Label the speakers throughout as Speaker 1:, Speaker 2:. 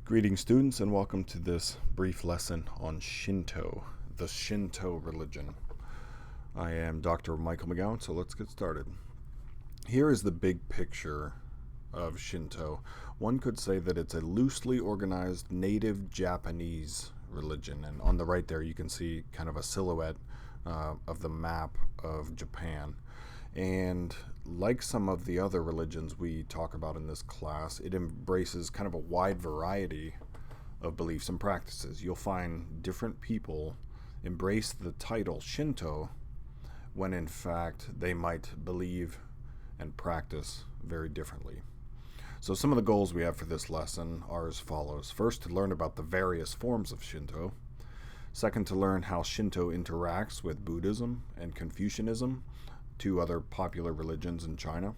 Speaker 1: Greetings, students, and welcome to this brief lesson on Shinto, the Shinto religion. I am Dr. Michael McGowan, so let's get started. Here is the big picture of Shinto. One could say that it's a loosely organized native Japanese religion, and on the right there you can see kind of a silhouette of the map of Japan. And like some of the other religions we talk about in this class, it embraces kind of a wide variety of beliefs and practices. You'll find different people embrace the title Shinto when in fact they might believe and practice very differently. So some of the goals we have for this lesson are as follows. First, to learn about the various forms of Shinto. Second, to learn how Shinto interacts with Buddhism and Confucianism, two other popular religions in China.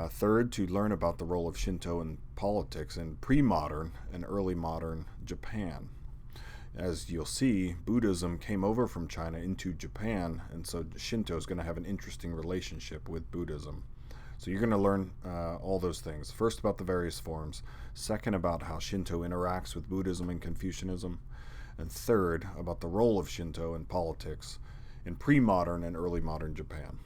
Speaker 1: Third, to learn about the role of Shinto in politics in pre-modern and early modern Japan. As you'll see, Buddhism came over from China into Japan, and so Shinto is going to have an interesting relationship with Buddhism. So you're going to learn all those things. First, about the various forms. Second, about how Shinto interacts with Buddhism and Confucianism. And third, about the role of Shinto in politics in pre-modern and early modern Japan.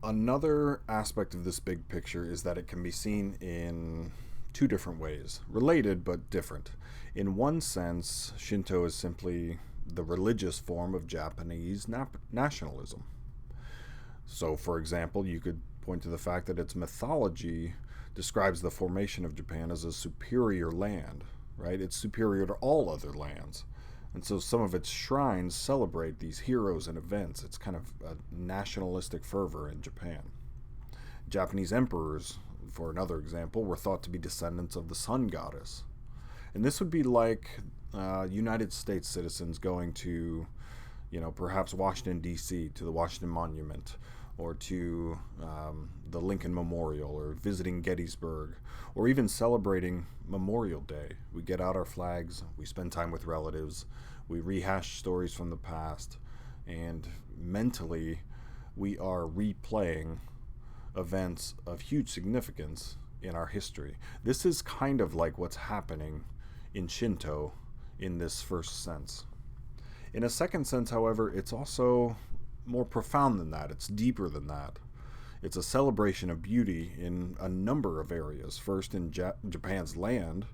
Speaker 1: Another aspect of this big picture is that it can be seen in two different ways, related but different. In one sense, Shinto is simply the religious form of Japanese nationalism. So, for example, you could point to the fact that its mythology describes the formation of Japan as a superior land, right? It's superior to all other lands. And so some of its shrines celebrate these heroes and events. It's kind of a nationalistic fervor in Japan. Japanese emperors, for another example, were thought to be descendants of the sun goddess. And this would be like United States citizens going to, perhaps Washington, D.C., to the Washington Monument, or to the Lincoln Memorial, or visiting Gettysburg, or even celebrating Memorial Day. We get out our flags, we spend time with relatives, we rehash stories from the past, and mentally we are replaying events of huge significance in our history. This is kind of like what's happening in Shinto in this first sense. In a second sense, however, it's also more profound than that. It's deeper than that. It's a celebration of beauty in a number of areas. First, in Japan's land,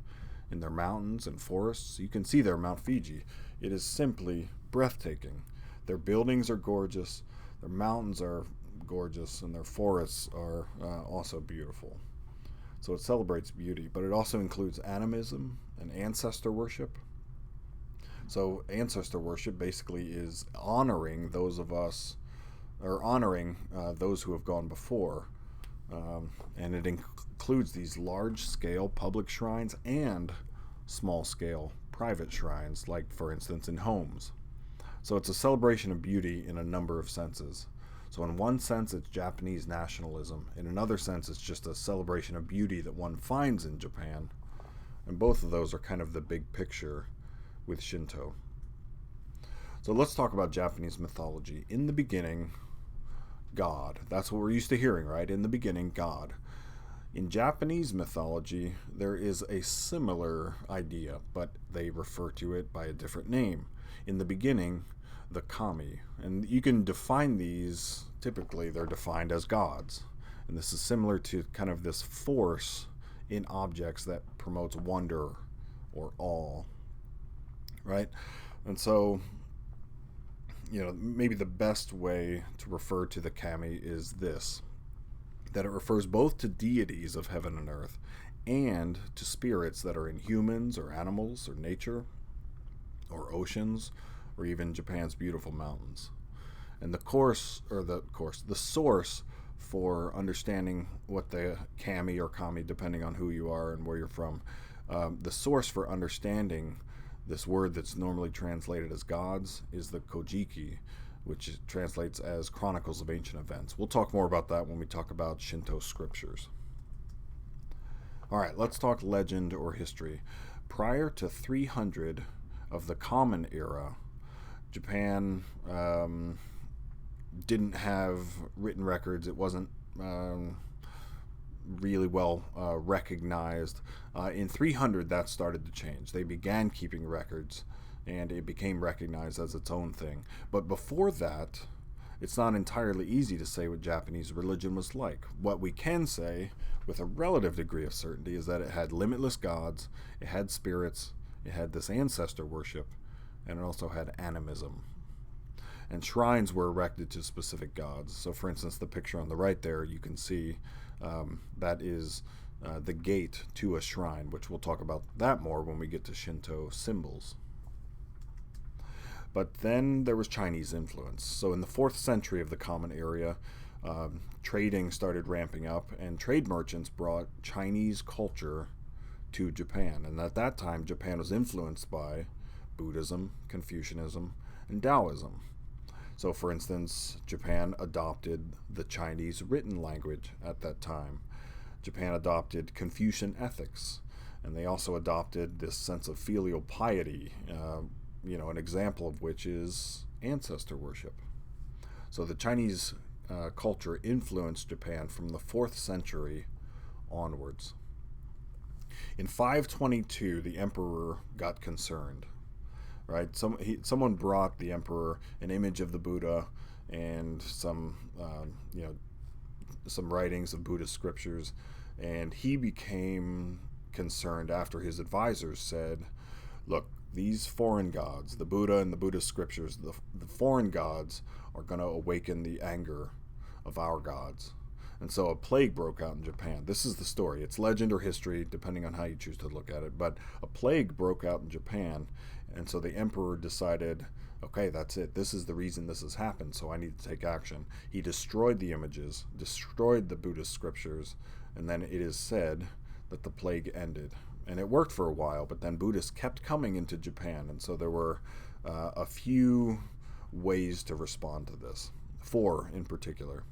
Speaker 1: in their mountains and forests. You can see there Mount Fuji. It is simply breathtaking. Their buildings are gorgeous, their mountains are gorgeous, and their forests are also beautiful. So it celebrates beauty, but it also includes animism and ancestor worship. So ancestor worship basically is honoring those of us, or honoring those who have gone before. And it includes these large-scale public shrines and small-scale private shrines, like, for instance, in homes. So it's a celebration of beauty in a number of senses. So in one sense, it's Japanese nationalism. In another sense, it's just a celebration of beauty that one finds in Japan. And both of those are kind of the big picture with Shinto. So let's talk about Japanese mythology. In the beginning, God. That's what we're used to hearing, right? In the beginning, God. In Japanese mythology, there is a similar idea, but they refer to it by a different name. In the beginning, the kami. And you can define these, typically they're defined as gods. And this is similar to kind of this force in objects that promotes wonder or awe, right? And so, maybe the best way to refer to the kami is this, that it refers both to deities of heaven and earth and to spirits that are in humans or animals or nature or oceans or even Japan's beautiful mountains. And the source for understanding what the kami or kami, depending on who you are and where you're from, the source for understanding this word that's normally translated as gods is the Kojiki, which translates as Chronicles of Ancient Events. We'll talk more about that when we talk about Shinto scriptures. All right, let's talk legend or history. Prior to 300 of the Common Era, Japan didn't have written records. It wasn't really well recognized. In 300, that started to change. They began keeping records, and it became recognized as its own thing. But before that, it's not entirely easy to say what Japanese religion was like. What we can say with a relative degree of certainty is that it had limitless gods, it had spirits, it had this ancestor worship, and it also had animism. And shrines were erected to specific gods. So, for instance, the picture on the right there, you can see that is the gate to a shrine, which we'll talk about that more when we get to Shinto symbols. But then there was Chinese influence. So in the 4th century of the Common Area, trading started ramping up, and trade merchants brought Chinese culture to Japan. And at that time, Japan was influenced by Buddhism, Confucianism, and Taoism. So, for instance, Japan adopted the Chinese written language at that time. Japan adopted Confucian ethics, and they also adopted this sense of filial piety, an example of which is ancestor worship. So the Chinese culture influenced Japan from the 4th century onwards. In 522, the emperor got concerned. Right, someone brought the emperor an image of the Buddha and some writings of Buddhist scriptures, and he became concerned after his advisors said, "Look, these foreign gods, the Buddha and the Buddhist scriptures, the foreign gods are going to awaken the anger of our gods." And so a plague broke out in Japan. This is the story. It's legend or history, depending on how you choose to look at it. But a plague broke out in Japan, and so the emperor decided, okay, that's it. This is the reason this has happened, so I need to take action. He destroyed the images, destroyed the Buddhist scriptures, and then it is said that the plague ended. And it worked for a while, but then Buddhists kept coming into Japan, and so there were a few ways to respond to this, 4 in particular.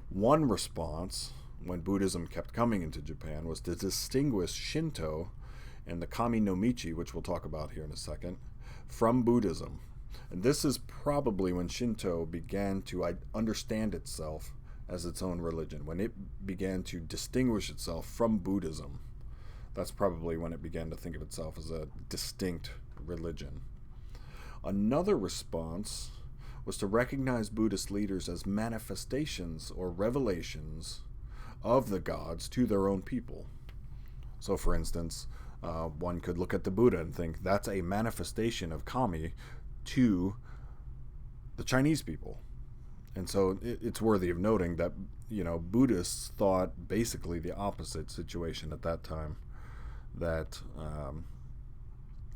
Speaker 1: One response, when Buddhism kept coming into Japan, was to distinguish Shinto and the Kami no Michi, which we'll talk about here in a second, from Buddhism. And this is probably when Shinto began to understand itself as its own religion, when it began to distinguish itself from Buddhism. That's probably when it began to think of itself as a distinct religion. Another response was to recognize Buddhist leaders as manifestations or revelations of the gods to their own people. So, for instance, one could look at the Buddha and think that's a manifestation of Kami to the Chinese people. And so it's worthy of noting that, Buddhists thought basically the opposite situation at that time, that,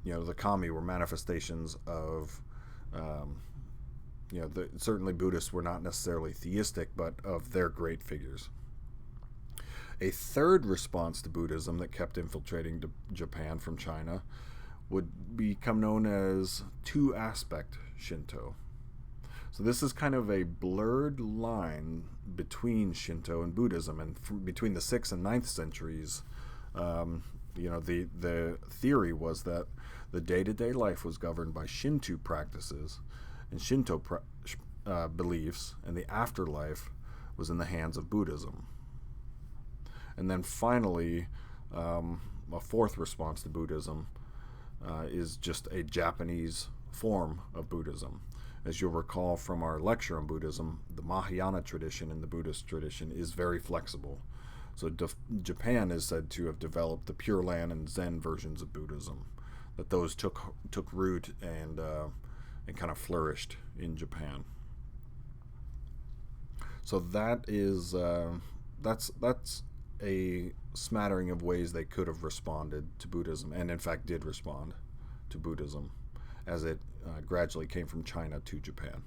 Speaker 1: the Kami were manifestations of, certainly Buddhists were not necessarily theistic, but of their great figures. A third response to Buddhism that kept infiltrating Japan from China would become known as two-aspect Shinto. So this is kind of a blurred line between Shinto and Buddhism, and between the 6th and 9th centuries, the theory was that the day-to-day life was governed by Shinto practices and Shinto beliefs, and the afterlife was in the hands of Buddhism. And then finally, a fourth response to Buddhism is just a Japanese form of Buddhism. As you'll recall from our lecture on Buddhism, the Mahayana tradition and the Buddhist tradition is very flexible. So Japan is said to have developed the Pure Land and Zen versions of Buddhism, that those took root and kind of flourished in Japan. So that is that's a smattering of ways they could have responded to Buddhism, and in fact did respond to Buddhism as it gradually came from China to Japan.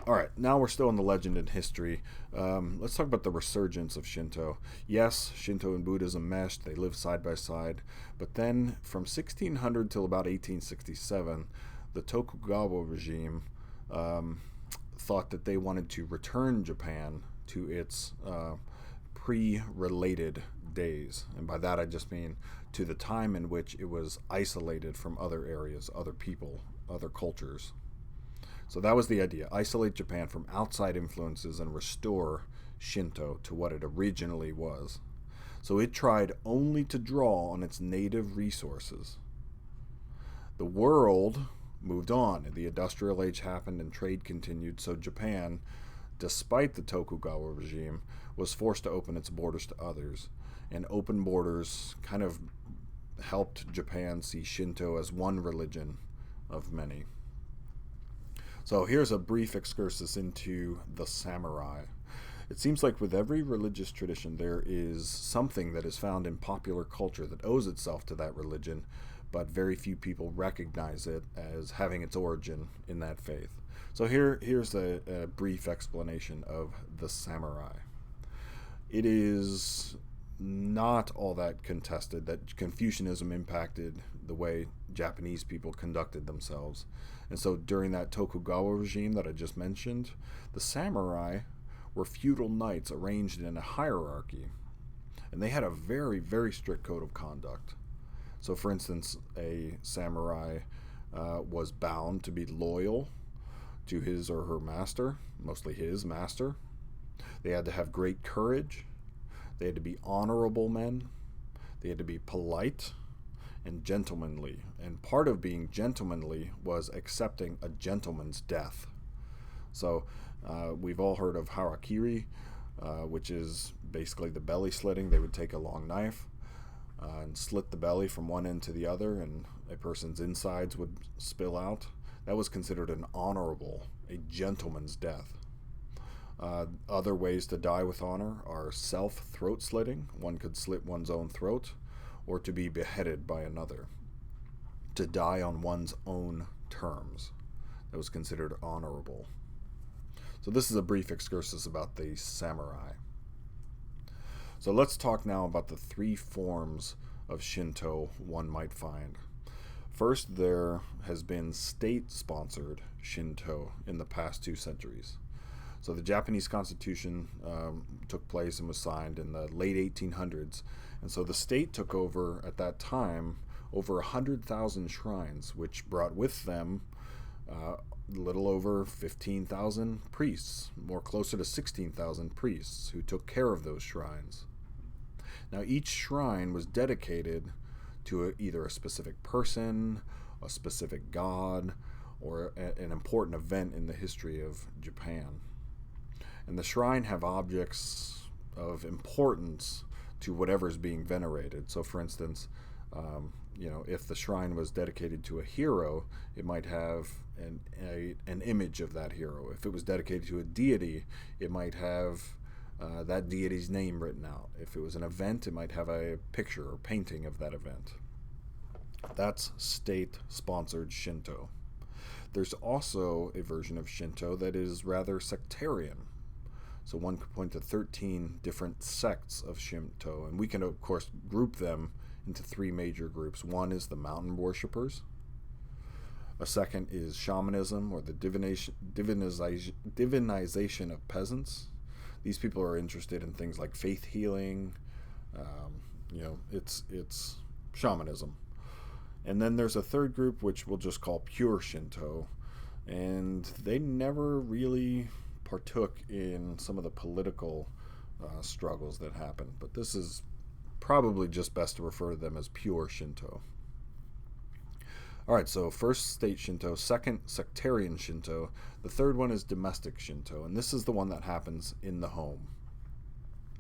Speaker 1: All right, now we're still in the legend and history. Let's talk about the resurgence of Shinto. Yes, Shinto and Buddhism meshed, they lived side by side, but then from 1600 till about 1867, the Tokugawa regime thought that they wanted to return Japan to its pre-related days. And by that I just mean to the time in which it was isolated from other areas, other people, other cultures. So that was the idea: isolate Japan from outside influences and restore Shinto to what it originally was. So it tried only to draw on its native resources. The world moved on, and the industrial age happened and trade continued, so Japan, despite the Tokugawa regime, was forced to open its borders to others. And open borders kind of helped Japan see Shinto as one religion of many. So here's a brief excursus into the samurai. It seems like with every religious tradition, there is something that is found in popular culture that owes itself to that religion, but very few people recognize it as having its origin in that faith. So here's a brief explanation of the samurai. It is not all that contested that Confucianism impacted the way Japanese people conducted themselves. And so during that Tokugawa regime that I just mentioned, the samurai were feudal knights arranged in a hierarchy. And they had a very, very strict code of conduct. So, for instance, a samurai was bound to be loyal to his or her master, mostly his master. They had to have great courage. They had to be honorable men. They had to be polite and gentlemanly. And part of being gentlemanly was accepting a gentleman's death. So we've all heard of harakiri, which is basically the belly slitting. They would take a long knife and slit the belly from one end to the other, and a person's insides would spill out. That was considered an honorable, a gentleman's death. Other ways to die with honor are self-throat slitting. One could slit one's own throat, or to be beheaded by another. To die on one's own terms. That was considered honorable. So this is a brief excursus about the samurai. So let's talk now about the three forms of Shinto one might find. First, there has been state-sponsored Shinto in the past 2 centuries. So the Japanese Constitution took place and was signed in the late 1800s. And so the state took over, at that time, over 100,000 shrines, which brought with them a little over 15,000 priests, more closer to 16,000 priests who took care of those shrines. Now each shrine was dedicated to either a specific person, a specific god, or an important event in the history of Japan. And the shrine have objects of importance to whatever is being venerated. So for instance, if the shrine was dedicated to a hero, it might have an image of that hero. If it was dedicated to a deity, it might have that deity's name written out. If it was an event, it might have a picture or painting of that event. That's state-sponsored Shinto. There's also a version of Shinto that is rather sectarian. So one could point to 13 different sects of Shinto, and we can, of course, group them into 3 major groups. One is the mountain worshippers. A second is shamanism, or the divinization of peasants. These people are interested in things like faith healing. It's shamanism. And then there's a third group, which we'll just call pure Shinto, and they never really partook in some of the political struggles that happened. But this is probably just best to refer to them as pure Shinto. All right, so first state Shinto, second sectarian Shinto, the third one is domestic Shinto, and this is the one that happens in the home.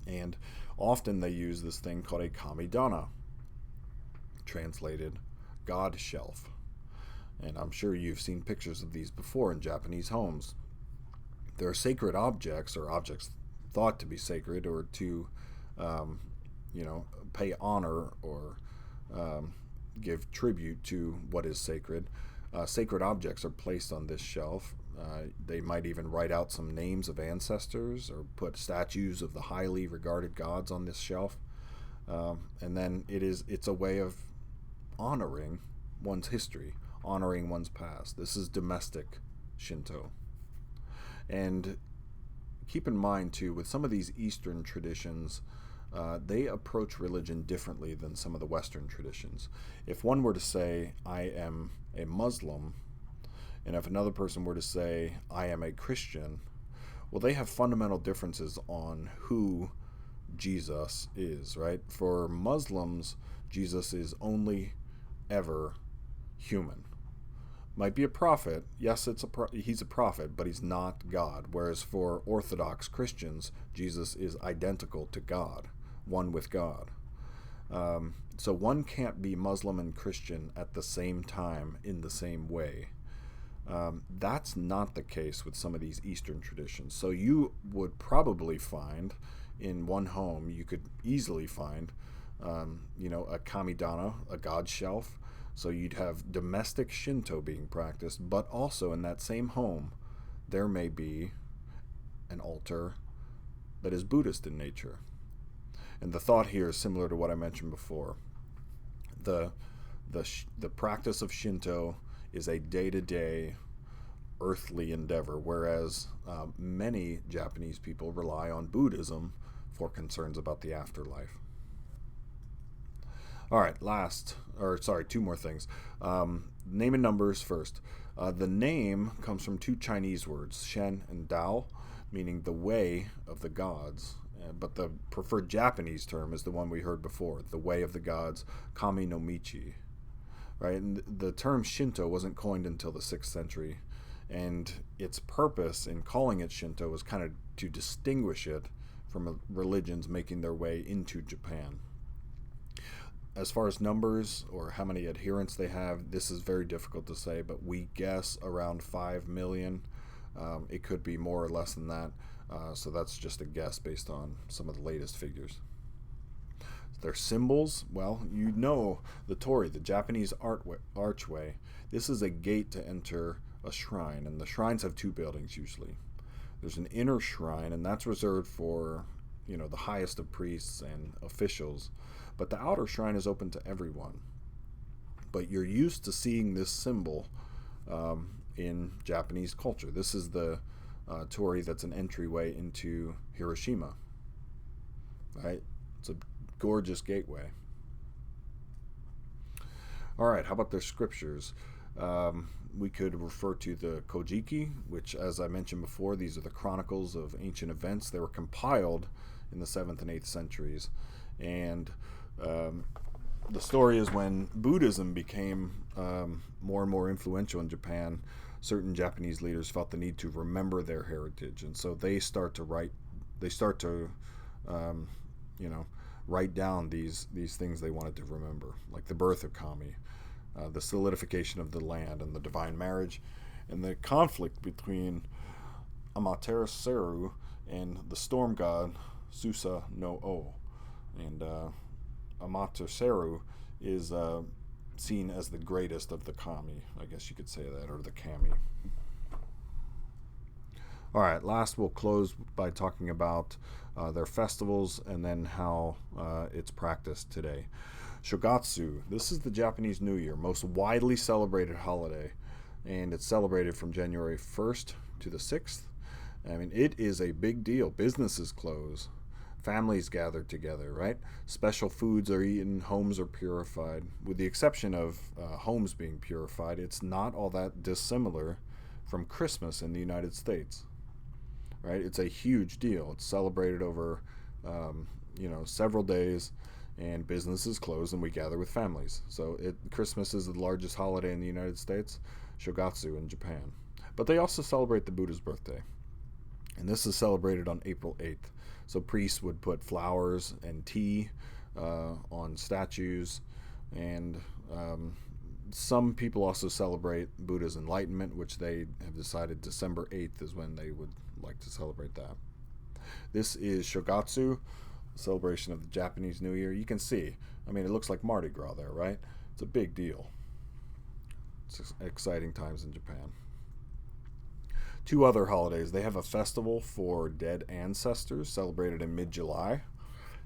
Speaker 1: And often they use this thing called a kamidana, translated God shelf. And I'm sure you've seen pictures of these before in Japanese homes. There are sacred objects, or objects thought to be sacred, or to pay honor or give tribute to what is sacred. Sacred objects are placed on this shelf. They might even write out some names of ancestors or put statues of the highly regarded gods on this shelf. And then it's a way of honoring one's history, honoring one's past. This is domestic Shinto. And keep in mind, too, with some of these Eastern traditions, they approach religion differently than some of the Western traditions. If one were to say, I am a Muslim, and if another person were to say, I am a Christian, Well, they have fundamental differences on who Jesus is, right? For Muslims, Jesus is only ever human. Might be a prophet. Yes, he's a prophet, but he's not God. Whereas for Orthodox Christians, Jesus is identical to God, one with God. So one can't be Muslim and Christian at the same time in the same way. That's not the case with some of these Eastern traditions. So you would probably find in one home, you could easily find, a kamidana, a god shelf. So you'd have domestic Shinto being practiced, but also in that same home, there may be an altar that is Buddhist in nature. And the thought here is similar to what I mentioned before. The practice of Shinto is a day-to-day earthly endeavor, whereas many Japanese people rely on Buddhism for concerns about the afterlife. All right, two more things. Name and numbers first. The name comes from two Chinese words, Shen and Dao, meaning the way of the gods. But the preferred Japanese term is the one we heard before, the way of the gods, Kami no Michi. Right? And the term Shinto wasn't coined until the 6th century, and its purpose in calling it Shinto was kind of to distinguish it from religions making their way into Japan. As far as numbers or how many adherents they have, this is very difficult to say, but we guess around 5 million. It could be more or less than that, so that's just a guess based on some of the latest figures. Their symbols, well, you know the torii, the Japanese archway. This is a gate to enter a shrine, and the shrines have two buildings usually. There's an inner shrine, and that's reserved for, the highest of priests and officials. But the outer shrine is open to everyone. But you're used to seeing this symbol in Japanese culture. This is the torii that's an entryway into Hiroshima. Right? It's a gorgeous gateway. All right, how about their scriptures? We could refer to the Kojiki, which, as I mentioned before, these are the chronicles of ancient events. They were compiled in the 7th and 8th centuries. And the story is when Buddhism became more and more influential in Japan, certain Japanese leaders felt the need to remember their heritage. And so they start to write down these things they wanted to remember, like the birth of Kami, the solidification of the land and the divine marriage, and the conflict between Amaterasu and the storm god Susa no O. And Amaterasu is seen as the greatest of the kami, I guess you could say that, or the kami. All right, last we'll close by talking about their festivals and then how it's practiced today. Shogatsu, this is the Japanese New Year, most widely celebrated holiday, and it's celebrated from January 1st to the 6th. I mean, it is a big deal. Businesses close. Families gather together, right? Special foods are eaten, homes are purified. With the exception of homes being purified, it's not all that dissimilar from Christmas in the United States, right? It's a huge deal. It's celebrated over, several days, and businesses close, and we gather with families. So Christmas is the largest holiday in the United States, Shogatsu in Japan. But they also celebrate the Buddha's birthday, and this is celebrated on April 8th. So priests would put flowers and tea on statues, and some people also celebrate Buddha's enlightenment, which they have decided December 8th is when they would like to celebrate that. This is Shogatsu, a celebration of the Japanese New Year. You can see, it looks like Mardi Gras there, right? It's a big deal. It's exciting times in Japan. Two other holidays. They have a festival for dead ancestors celebrated in mid-July.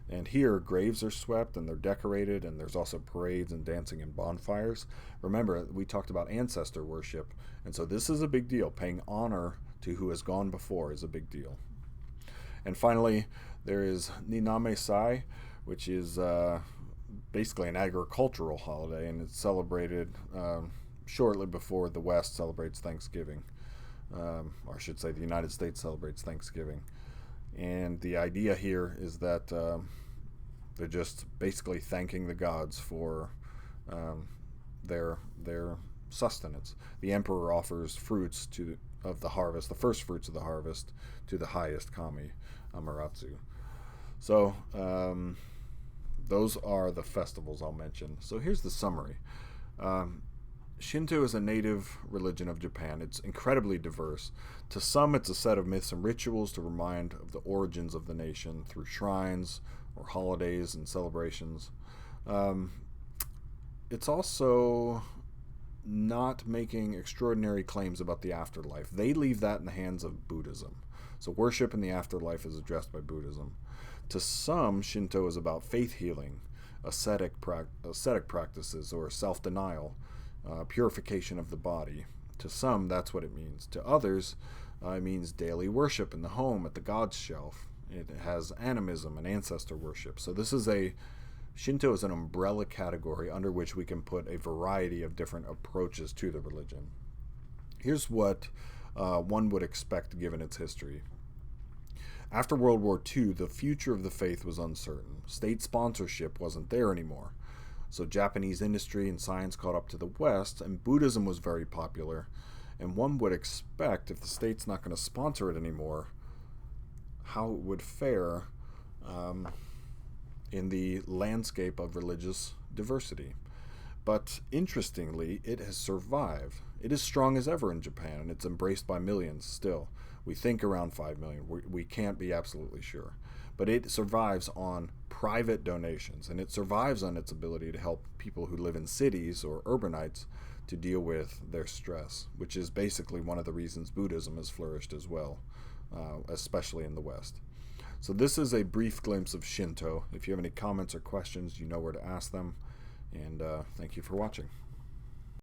Speaker 1: And here, graves are swept and they're decorated, and there's also parades and dancing and bonfires. Remember, we talked about ancestor worship, and so this is a big deal. Paying honor to who has gone before is a big deal. And finally, there is Niname Sai, which is basically an agricultural holiday, and it's celebrated shortly before the West celebrates Thanksgiving. or I should say the United States celebrates Thanksgiving. And the idea here is that they're just basically thanking the gods for um, their sustenance. The emperor offers fruits of the harvest, the first fruits of the harvest, to the highest kami, Amaterasu. So those are the festivals I'll mention. So here's the summary. Um, Shinto is a native religion of Japan. It's incredibly diverse. To some, it's a set of myths and rituals to remind of the origins of the nation through shrines or holidays and celebrations. Um, it's also not making extraordinary claims about the afterlife. They leave that in the hands of Buddhism. So worship in the afterlife is addressed by Buddhism. To some, Shinto is about faith healing, ascetic practices, or self-denial, purification of the body. To some, that's what it means. To others, it means daily worship in the home at the god's shelf. It has animism and ancestor worship. So Shinto is an umbrella category under which we can put a variety of different approaches to the religion. Here's what one would expect given its history. After World War II, the future of the faith was uncertain. State sponsorship wasn't there anymore. So Japanese industry and science caught up to the West, and Buddhism was very popular. And one would expect, if the state's not going to sponsor it anymore, how it would fare in the landscape of religious diversity. But interestingly, it has survived. It is strong as ever in Japan, and it's embraced by millions still. We think around 5 million. We can't be absolutely sure. But it survives on private donations, and it survives on its ability to help people who live in cities or urbanites to deal with their stress, which is basically one of the reasons Buddhism has flourished as well, especially in the West. So this is a brief glimpse of Shinto. If you have any comments or questions, you know where to ask them. And thank you for watching.